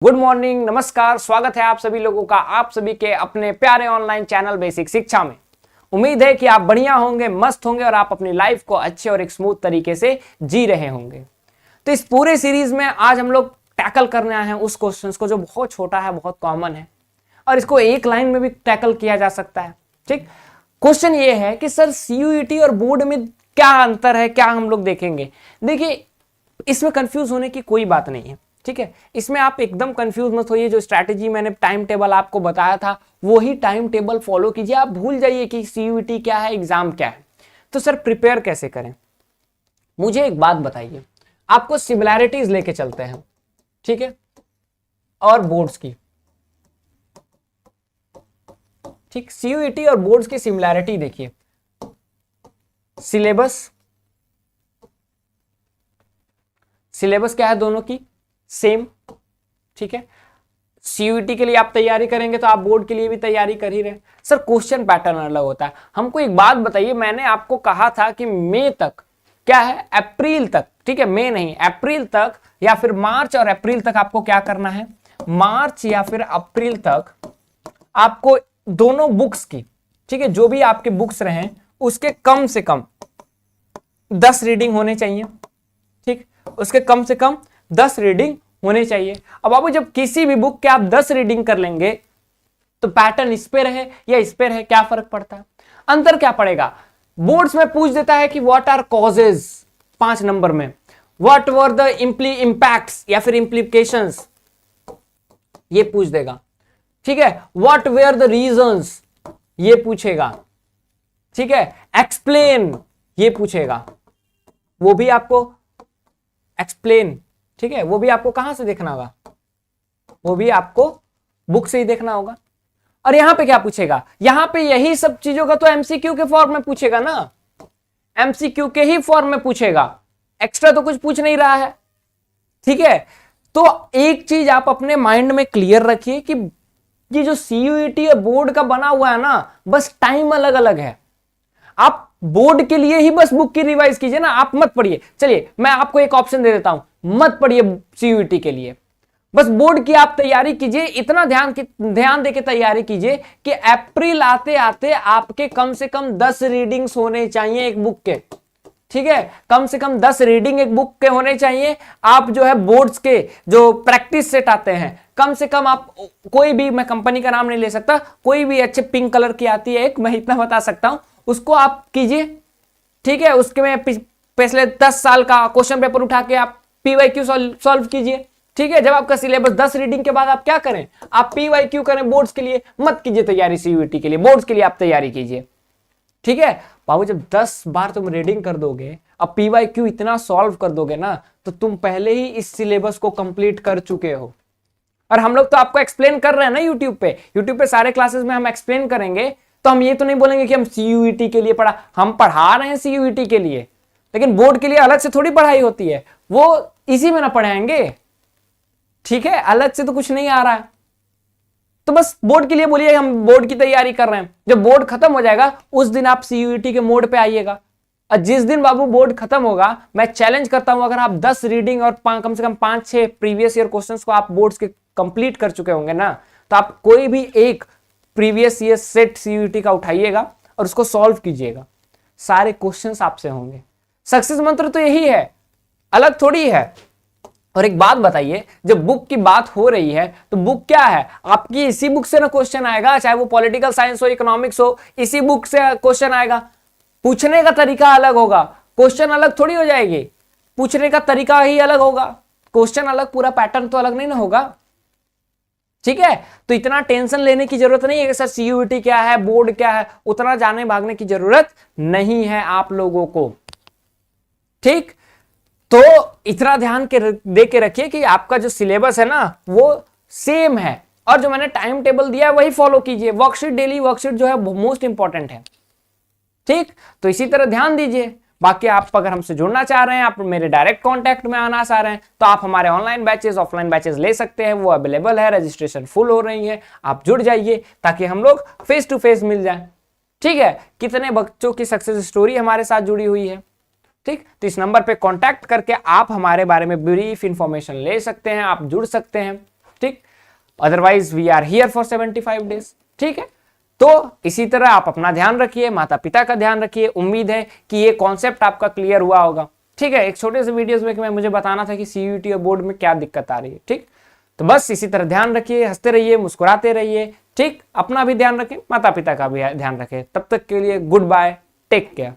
Good morning, नमस्कार, स्वागत है आप सभी लोगों का आप सभी के अपने प्यारे ऑनलाइन चैनल बेसिक शिक्षा में। उम्मीद है कि आप बढ़िया होंगे, मस्त होंगे और आप अपनी लाइफ को अच्छे और एक स्मूथ तरीके से जी रहे होंगे। तो इस पूरे सीरीज में आज हम लोग टैकल करने आए हैं उस क्वेश्चंस को जो बहुत छोटा है, बहुत कॉमन है और इसको एक लाइन में भी टैकल किया जा सकता है। ठीक, क्वेश्चन ये है कि सर सीयूईटी और बोर्ड में क्या अंतर है, क्या हम लोग देखेंगे। देखिए, इसमें कंफ्यूज होने की कोई बात नहीं है। ठीक है, इसमें आप एकदम कंफ्यूज मत होइए। जो स्ट्रैटेजी मैंने टाइम टेबल आपको बताया था वही टाइम टेबल फॉलो कीजिए। आप भूल जाइए कि सीयूईटी क्या है, एग्जाम क्या है। तो सर प्रिपेयर कैसे करें, मुझे एक बात बताइए। आपको सिमिलैरिटीज लेके चलते हैं, ठीक है, और बोर्ड्स की। ठीक, सीयूईटी और बोर्ड्स की सिमिलैरिटी देखिए। सिलेबस क्या है दोनों की, सेम। ठीक है, सीयूईटी के लिए आप तैयारी करेंगे तो आप बोर्ड के लिए भी तैयारी कर ही रहे हैं। सर क्वेश्चन पैटर्न अलग होता है। हमको एक बात बताइए, मैंने आपको कहा था कि मई तक, क्या है, अप्रैल तक, ठीक है, मई नहीं, अप्रैल तक या फिर मार्च और अप्रैल तक आपको क्या करना है, मार्च या फिर अप्रैल तक आपको दोनों बुक्स की, ठीक है, जो भी आपके बुक्स रहे उसके कम से कम 10 रीडिंग होने चाहिए। ठीक, उसके कम से कम 10 रीडिंग होने चाहिए। अब बाबू जब किसी भी बुक के आप 10 रीडिंग कर लेंगे तो पैटर्न इस पे रहे या इस पे रहे, क्या फर्क पड़ता है। अंतर क्या पड़ेगा, बोर्ड्स में पूछ देता है कि व्हाट आर कॉजेज 5 नंबर में, व्हाट वर द इंपैक्ट्स या फिर इंप्लीकेशंस, ये पूछ देगा। ठीक है, व्हाट वेयर द रीजंस, ये पूछेगा। ठीक है, एक्सप्लेन, ये पूछेगा, वो भी आपको एक्सप्लेन, ठीक है, वो भी आपको कहां से देखना होगा, वो भी आपको बुक से ही देखना होगा। और यहां पे क्या पूछेगा, यहां पे यही सब चीजों का तो एमसीक्यू के फॉर्म में पूछेगा ना, एमसीक्यू के ही फॉर्म में पूछेगा, एक्स्ट्रा तो कुछ पूछ नहीं रहा है। ठीक है, तो एक चीज आप अपने माइंड में क्लियर रखिए कि ये जो सीयूईटी और बोर्ड का बना हुआ है ना, बस टाइम अलग अलग है। आप बोर्ड के लिए ही बस बुक की रिवाइज कीजिए ना, आप मत पढ़िए। चलिए मैं आपको एक ऑप्शन दे देता हूं, मत पढ़िए सीयूईटी के लिए, बस बोर्ड की आप तैयारी कीजिए। इतना ध्यान देके तैयारी कीजिए कि अप्रैल आते आते आपके कम से कम 10 रीडिंग्स होने चाहिए एक बुक के। ठीक है, कम से कम 10 रीडिंग एक बुक के होने चाहिए। आप जो है बोर्ड्स के जो प्रैक्टिस सेट आते हैं, कम से कम आप कोई भी, मैं कंपनी का नाम नहीं ले सकता, कोई भी अच्छे पिंक कलर की आती है एक, मैं इतना बता सकता हूं, उसको आप कीजिए। ठीक है, उसके में पिछले 10 साल का क्वेश्चन पेपर उठा के आप पीवाईक्यू सॉल्व कीजिए। ठीक है, जब आपका सिलेबस 10 रीडिंग के बाद आप क्या करें, आप पीवाईक्यू करें बोर्ड्स के लिए, मत कीजिए तैयारी सीयूईटी के लिए, बोर्ड्स के लिए आप तैयारी कीजिए। ठीक है बाबू, जब 10 बार तुम रीडिंग कर दोगे, अब पीवाईक्यू इतना सॉल्व कर दोगे ना, तो तुम पहले ही इस सिलेबस को कंप्लीट कर चुके हो। और हम लोग तो आपको एक्सप्लेन कर रहे हैं ना यूट्यूब पे सारे क्लासेस में हम एक्सप्लेन करेंगे, तो हम ये तो नहीं बोलेंगे कि हम सीयूईटी के लिए हम पढ़ा रहे हैं सीयूईटी के लिए, लेकिन बोर्ड के लिए अलग से थोड़ी पढ़ाई होती है, वो इसी में ना पढ़ाएंगे। ठीक है, अलग से तो कुछ नहीं आ रहा है, तो बस बोर्ड के लिए बोलिए हम बोर्ड की तैयारी कर रहे हैं। जब बोर्ड खत्म हो जाएगा उस दिन आप सीयूईटी के मोड पे आइएगा। और जिस दिन बाबू बोर्ड खत्म होगा, मैं चैलेंज करता हूं, अगर आप 10 रीडिंग और कम से कम 5-6 प्रीवियस ईयर क्वेश्चंस को आप बोर्ड्स के कंप्लीट कर चुके होंगे ना, तो आप कोई भी एक प्रीवियस ईयर सेट सीयूईटी का उठाइएगा और उसको सॉल्व कीजिएगा, सारे क्वेश्चंस आपसे होंगे। सक्सेस मंत्र तो यही है, अलग थोड़ी है। और एक बात बताइए, जब बुक की बात हो रही है तो बुक क्या है, आपकी इसी बुक से ना क्वेश्चन आएगा, चाहे वो पॉलिटिकल साइंस हो, इकोनॉमिक्स हो, इसी बुक से क्वेश्चन आएगा। पूछने का तरीका अलग होगा, क्वेश्चन अलग थोड़ी हो जाएगी, पूछने का तरीका ही अलग होगा, क्वेश्चन अलग, पूरा पैटर्न तो अलग नहीं ना होगा। ठीक है, तो इतना टेंशन लेने की जरूरत नहीं है कि सर सीयूईटी क्या है, बोर्ड क्या है, उतना जाने भागने की जरूरत नहीं है आप लोगों को। ठीक, तो इतना ध्यान दे के रखिए कि आपका जो सिलेबस है ना वो सेम है, और जो मैंने टाइम टेबल दिया है वही फॉलो कीजिए। वर्कशीट, डेली वर्कशीट जो है मोस्ट इंपॉर्टेंट है। ठीक, तो इसी तरह ध्यान दीजिए। बाकी आप अगर हमसे जुड़ना चाह रहे हैं, आप मेरे डायरेक्ट कांटेक्ट में आना चाह रहे हैं, तो आप हमारे ऑनलाइन बैचेस, ऑफलाइन बैचेस ले सकते हैं, वो अवेलेबल है, रजिस्ट्रेशन फुल हो रही है, आप जुड़ जाइए ताकि हम लोग फेस टू फेस मिल जाए। ठीक है, कितने बच्चों की सक्सेस स्टोरी हमारे साथ जुड़ी हुई है। ठीक, तो इस नंबर पे कांटेक्ट करके आप हमारे बारे में ब्रीफ इंफॉर्मेशन ले सकते हैं, आप जुड़ सकते हैं। ठीक, otherwise we are here for 75 days. ठीक है, तो इसी तरह आप अपना ध्यान रखिए, माता पिता का ध्यान रखिए। उम्मीद है कि ये कॉन्सेप्ट आपका क्लियर हुआ होगा। ठीक है, एक छोटे से वीडियोस में मैं मुझे बताना था कि सीयूईटी और बोर्ड में क्या दिक्कत आ रही है। ठीक, तो बस इसी तरह ध्यान रखिए, हंसते रहिए, मुस्कुराते रहिए। ठीक, अपना भी ध्यान रखें, माता पिता का भी ध्यान रखें। तब तक के लिए गुड बाय, टेक केयर।